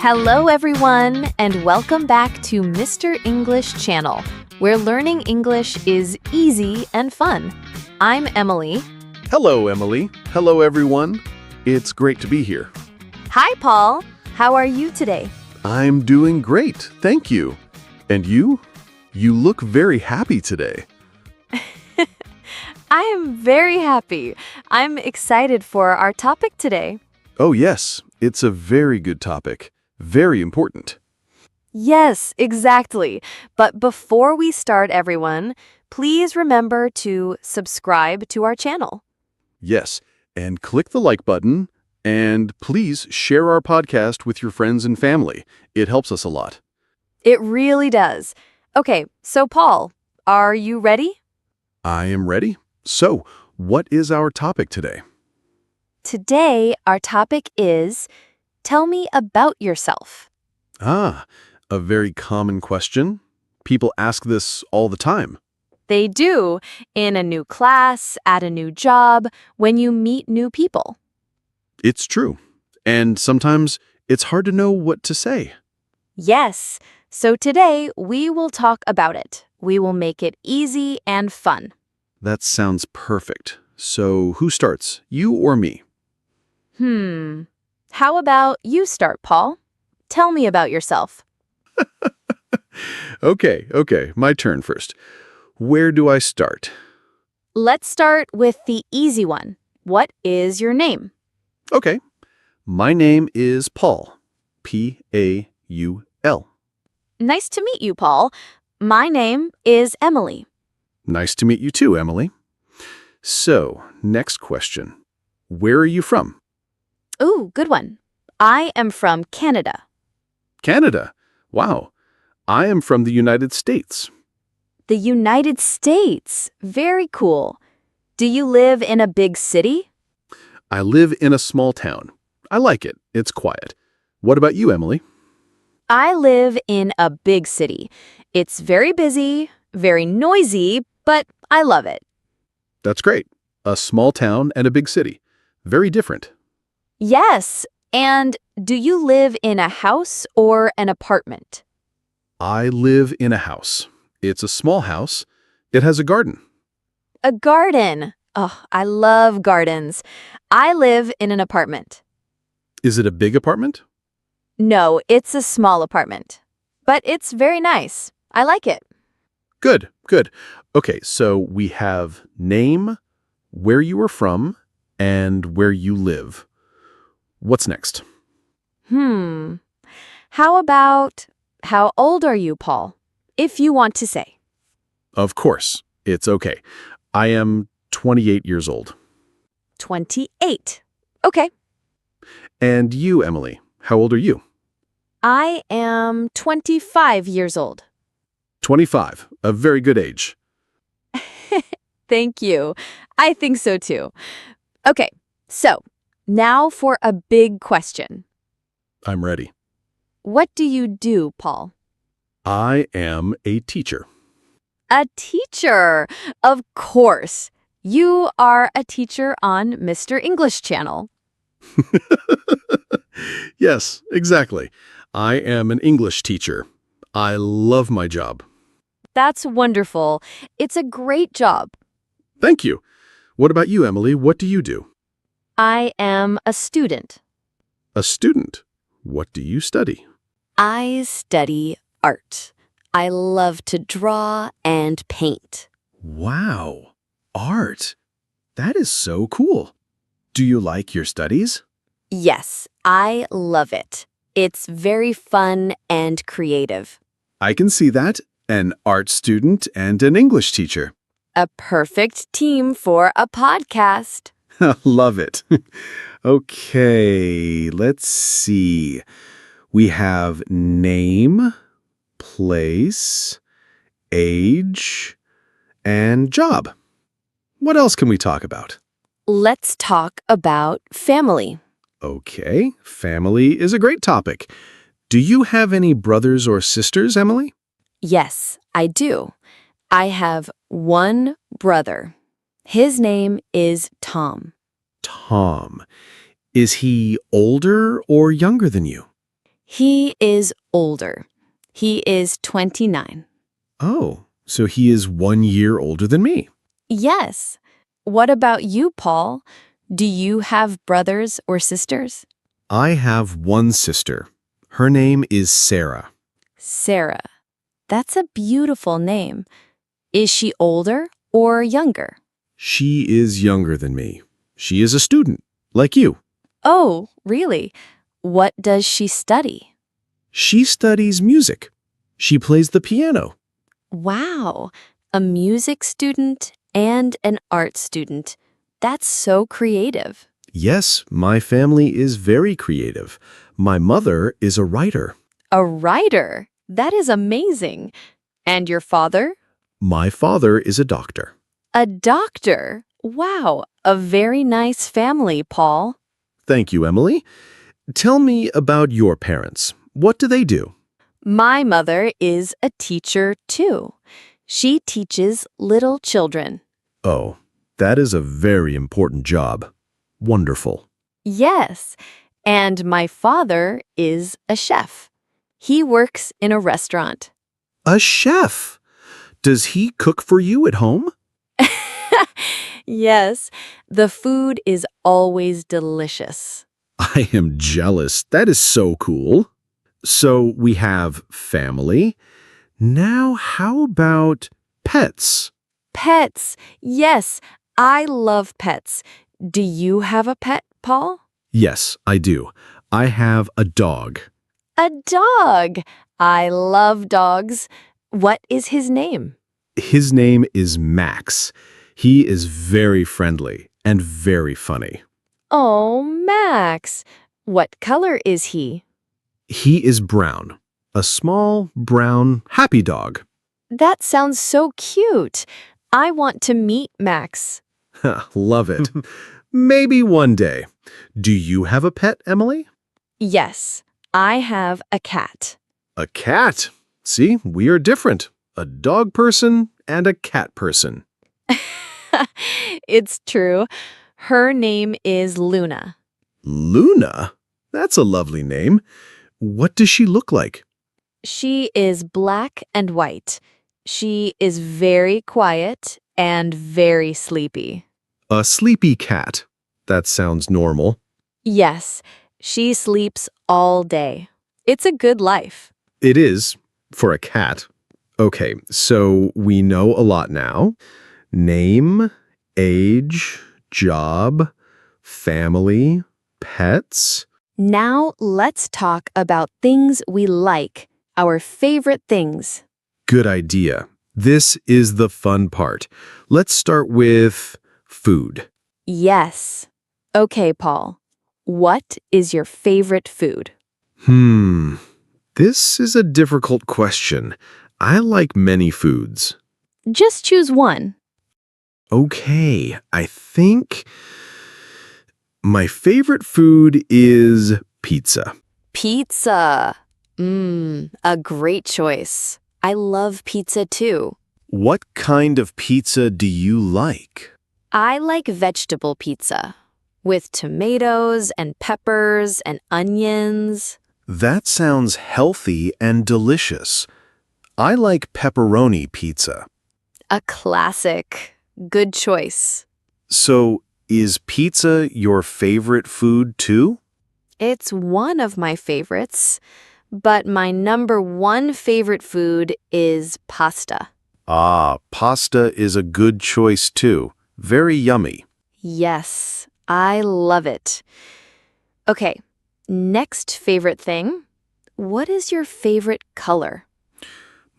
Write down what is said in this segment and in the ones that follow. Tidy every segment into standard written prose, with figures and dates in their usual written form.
Hello, everyone, and welcome back to Mr. English Channel, where learning English is easy and fun. I'm Emily. Hello, Emily. Hello, everyone. It's great to be here. Hi, Paul. How are you today? I'm doing great, thank you. And you? You look very happy today. I am very happy. I'm excited for our topic today. Oh, yes, it's a very good topic. Very important. Yes, exactly. But before we start, everyone, please remember to subscribe to our channel. Yes, and click the like button, and please share our podcast with your friends and family. It helps us a lot. It really does. Okay, so Paul, are you ready? I am ready. So, what is our topic today? Today, our topic is tell me about yourself. Ah, a very common question. People ask this all the time. They do in a new class, at a new job, when you meet new people. It's true. And sometimes it's hard to know what to say. Yes, so today we will talk about it. We will make it easy and fun. That sounds perfect. So who starts, you or me? How about you start, Paul? Tell me about yourself. Okay, my turn first. Where do I start? Let's start with the easy one. What is your name? Okay, my name is Paul. P-A-U-L. Nice to meet you, Paul. My name is Emily. Nice to meet you too, Emily. So, next question. Where are you from? Ooh, good one. I am from Canada. Canada. Wow. I am from the United States. The United States. Very cool. Do you live in a big city? I live in a small town. I like it. It's quiet. What about you, Emily? I live in a big city. It's very busy, very noisy, but I love it. That's great. A small town and a big city. Very different. Yes. And do you live in a house or an apartment? I live in a house. It's a small house. It has a garden. A garden. Oh, I love gardens. I live in an apartment. Is it a big apartment? No, it's a small apartment. But it's very nice. I like it. Good. Okay, so we have name, where you are from, and where you live. What's next? How about, how old are you, Paul? If you want to say. Of course, it's okay. I am 28 years old. 28. Okay. And you, Emily, how old are you? I am 25 years old. 25, a very good age. Thank you. I think so too. Okay, so now for a big question. I'm ready. What do you do, Paul? I am a teacher. A teacher! Of course. You are a teacher on Mr. English Channel. Yes, exactly. I am an English teacher. I love my job. That's wonderful. It's a great job. Thank you. What about you, Emily? What do you do? I am a student. A student. What do you study? I study art. I love to draw and paint. Wow. Art. That is so cool. Do you like your studies? Yes, I love it. It's very fun and creative. I can see that. An art student and an English teacher. A perfect team for a podcast. Love it. Okay, let's see. We have name, place, age, and job. What else can we talk about? Let's talk about family. Okay, family is a great topic. Do you have any brothers or sisters, Emily? Yes, I do. I have one brother. His name is Tom. Tom. Is he older or younger than you? He is older. He is 29. Oh, so he is 1 year older than me. Yes. What about you, Paul? Do you have brothers or sisters? I have one sister. Her name is Sarah. Sarah. That's a beautiful name. Is she older or younger? She is younger than me. She is a student, like you. Oh, really? What does she study? She studies music. She plays the piano. Wow, a music student and an art student. That's so creative. Yes, my family is very creative. My mother is a writer. A writer? That is amazing. And your father? My father is a doctor. A doctor. Wow, a very nice family, Paul. Thank you, Emily. Tell me about your parents. What do they do? My mother is a teacher too. She teaches little children. Oh, that is a very important job. Wonderful. Yes, and my father is a chef. He works in a restaurant. A chef. Does he cook for you at home? Yes, the food is always delicious. I am jealous. That is so cool. So we have family. Now, how about pets? Pets. Yes, I love pets. Do you have a pet, Paul? Yes, I do. I have a dog. A dog. I love dogs. What is his name? His name is Max. He is very friendly and very funny. Oh, Max. What color is he? He is brown. A small, brown, happy dog. That sounds so cute. I want to meet Max. Love it. Maybe one day. Do you have a pet, Emily? Yes, I have a cat. A cat. See, we are different. A dog person and a cat person. It's true. Her name is Luna. Luna? That's a lovely name. What does she look like? She is black and white. She is very quiet and very sleepy. A sleepy cat. That sounds normal. Yes, she sleeps all day. It's a good life. It is, for a cat. Okay, so we know a lot now. Name, age, job, family, pets. Now let's talk about things we like, our favorite things. Good idea. This is the fun part. Let's start with food. Yes. Okay, Paul. What is your favorite food? This is a difficult question. I like many foods. Just choose one. Okay, I think my favorite food is pizza. Pizza. A great choice. I love pizza too. What kind of pizza do you like? I like vegetable pizza with tomatoes and peppers and onions. That sounds healthy and delicious. I like pepperoni pizza. A classic. Good choice. So, is pizza your favorite food too? It's one of my favorites, but my number one favorite food is pasta. Ah, pasta is a good choice too. Very yummy. Yes, I love it. Okay, next favorite thing. What is your favorite color?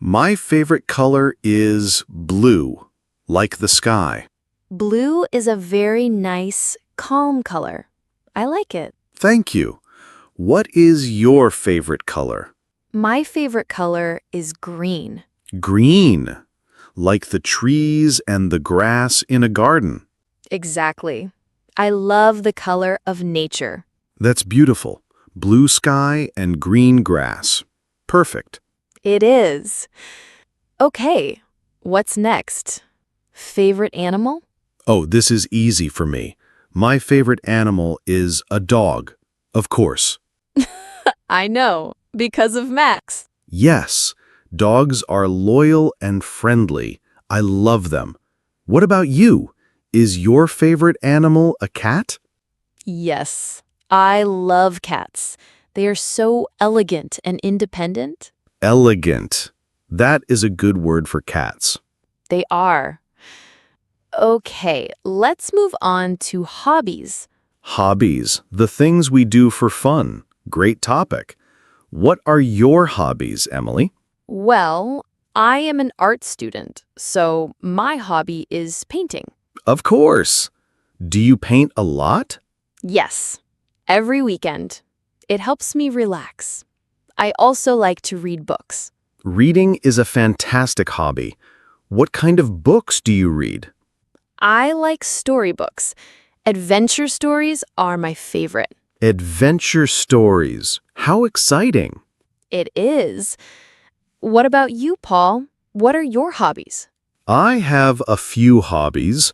My favorite color is blue, like the sky. Blue is a very nice, calm color. I like it. Thank you. What is your favorite color? My favorite color is green. Green, like the trees and the grass in a garden. Exactly. I love the color of nature. That's beautiful. Blue sky and green grass. Perfect. It is. Okay, what's next? Favorite animal? Oh, this is easy for me. My favorite animal is a dog, of course. I know. Because of Max. Yes, dogs are loyal and friendly. I love them. What about you? Is your favorite animal a cat? Yes, I love cats. They are so elegant and independent. Elegant. That is a good word for cats. They are. Okay, let's move on to hobbies. Hobbies, the things we do for fun. Great topic. What are your hobbies, Emily? Well, I am an art student, so my hobby is painting. Of course. Do you paint a lot? Yes, every weekend. It helps me relax. I also like to read books. Reading is a fantastic hobby. What kind of books do you read? I like storybooks. Adventure stories are my favorite. Adventure stories. How exciting. It is. What about you, Paul? What are your hobbies? I have a few hobbies.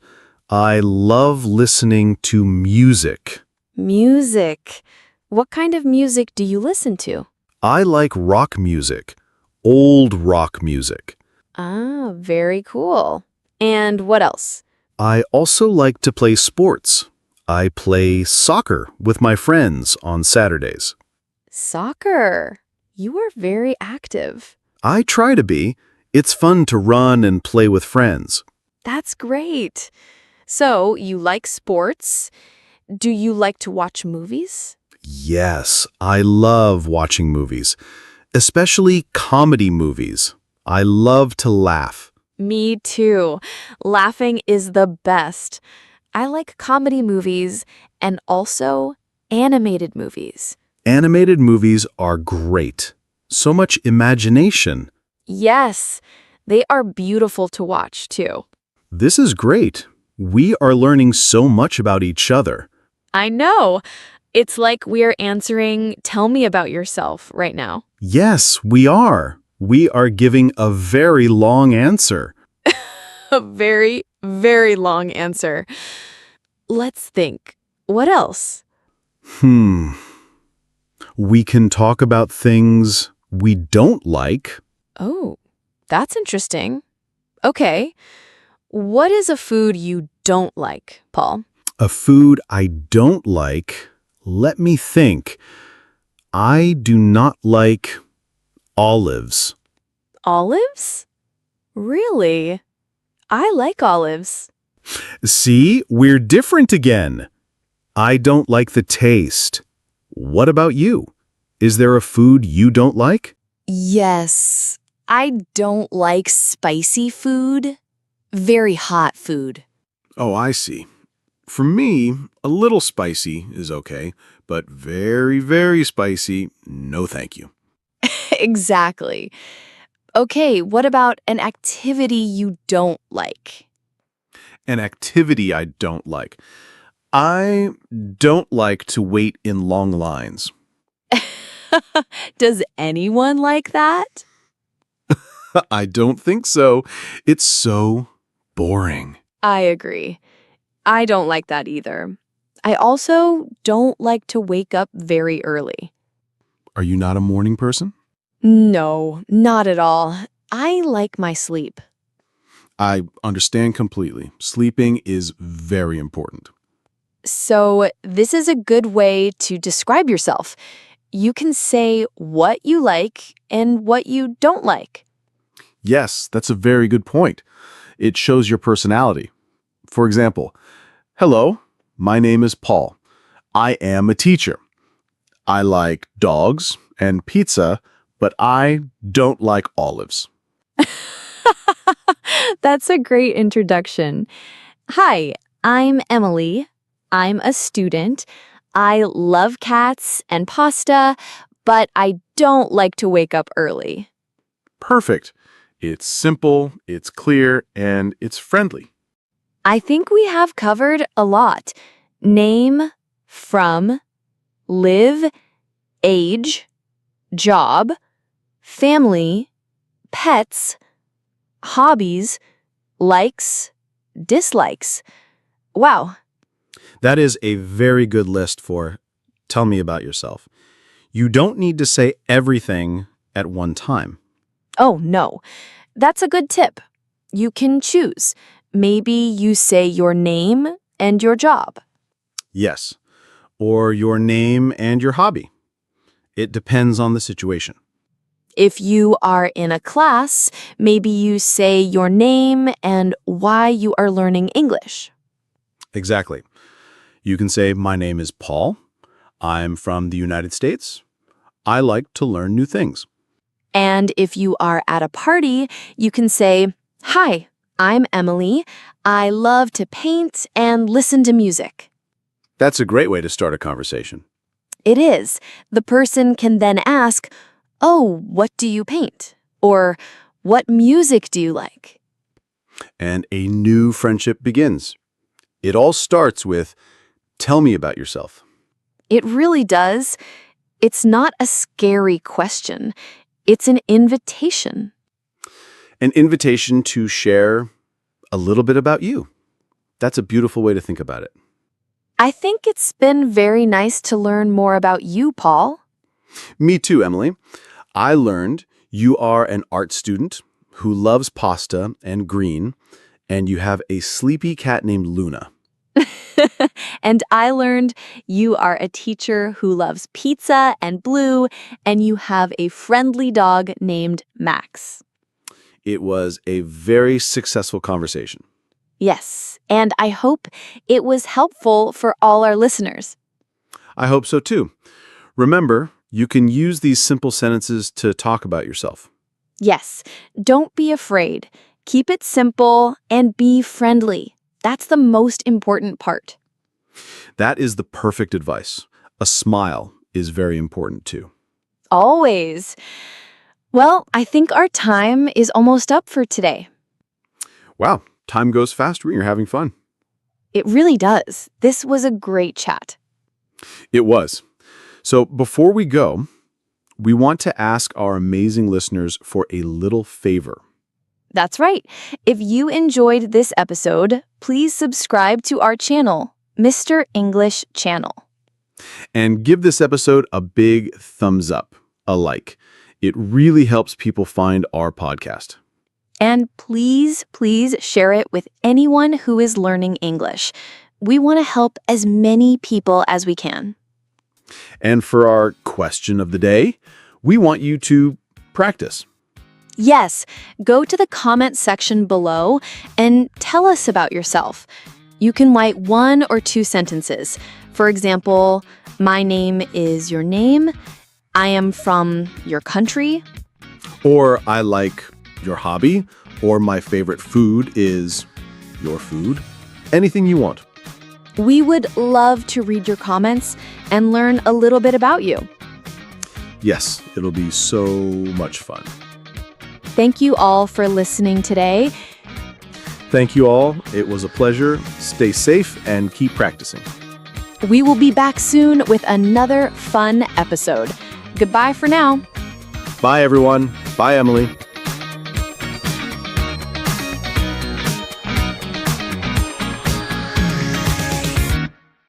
I love listening to music. Music. What kind of music do you listen to? I like rock music, old rock music. Ah, very cool. And what else? I also like to play sports. I play soccer with my friends on Saturdays. Soccer. You are very active. I try to be. It's fun to run and play with friends. That's great. So, you like sports. Do you like to watch movies? Yes, I love watching movies, especially comedy movies. I love to laugh. Me too. Laughing is the best. I like comedy movies and also animated movies. Animated movies are great. So much imagination. Yes, they are beautiful to watch too. This is great. We are learning so much about each other. I know. It's like we're answering, tell me about yourself right now. Yes, we are. We are giving a very long answer. A very, very long answer. Let's think. What else? We can talk about things we don't like. Oh, that's interesting. Okay. What is a food you don't like, Paul? A food I don't like. Let me think. I do not like olives. Olives? Really? I like olives. See, we're different again. I don't like the taste. What about you? Is there a food you don't like? Yes. I don't like spicy food. Very hot food. Oh, I see. For me, a little spicy is okay, but very, very spicy, no thank you. Exactly. Okay, what about an activity you don't like? An activity I don't like. I don't like to wait in long lines. Does anyone like that? I don't think so. It's so boring. I agree. I don't like that either. I also don't like to wake up very early. Are you not a morning person? No, not at all. I like my sleep. I understand completely. Sleeping is very important. So, this is a good way to describe yourself. You can say what you like and what you don't like. Yes, that's a very good point. It shows your personality. For example, hello, my name is Paul. I am a teacher. I like dogs and pizza, but I don't like olives. That's a great introduction. Hi, I'm Emily. I'm a student. I love cats and pasta, but I don't like to wake up early. Perfect. It's simple, it's clear, and it's friendly. I think we have covered a lot. Name, from, live, age, job, family, pets, hobbies, likes, dislikes. Wow. That is a very good list for tell me about yourself. You don't need to say everything at one time. Oh, no. That's a good tip. You can choose. Maybe you say your name and your job. Yes. Or your name and your hobby. It depends on the situation. If you are in a class, maybe you say your name and why you are learning English. Exactly. You can say, my name is Paul. I'm from the United States. I like to learn new things. And if you are at a party, you can say, hi, I'm Emily. I love to paint and listen to music. That's a great way to start a conversation. It is. The person can then ask, oh, what do you paint? Or what music do you like? And a new friendship begins. It all starts with, tell me about yourself. It really does. It's not a scary question. It's an invitation. An invitation to share a little bit about you. That's a beautiful way to think about it. I think it's been very nice to learn more about you, Paul. Me too, Emily. I learned you are an art student who loves pasta and green, and you have a sleepy cat named Luna. And I learned you are a teacher who loves pizza and blue, and you have a friendly dog named Max. It was a very successful conversation. Yes, and I hope it was helpful for all our listeners. I hope so too. Remember, you can use these simple sentences to talk about yourself. Yes, don't be afraid. Keep it simple and be friendly. That's the most important part. That is the perfect advice. A smile is very important too. Always. Well, I think our time is almost up for today. Wow, time goes fast when you're having fun. It really does. This was a great chat. It was. So before we go, we want to ask our amazing listeners for a little favor. That's right. If you enjoyed this episode, please subscribe to our channel, Mr. English Channel. And give this episode a big thumbs up, a like. It really helps people find our podcast. And please, please share it with anyone who is learning English. We want to help as many people as we can. And for our question of the day, we want you to practice. Yes, go to the comment section below and tell us about yourself. You can write 1 or 2 sentences. For example, my name is your name. I am from your country. Or I like your hobby. Or my favorite food is your food. Anything you want. We would love to read your comments and learn a little bit about you. Yes, it'll be so much fun. Thank you all for listening today. Thank you all. It was a pleasure. Stay safe and keep practicing. We will be back soon with another fun episode. Goodbye for now. Bye, everyone. Bye, Emily.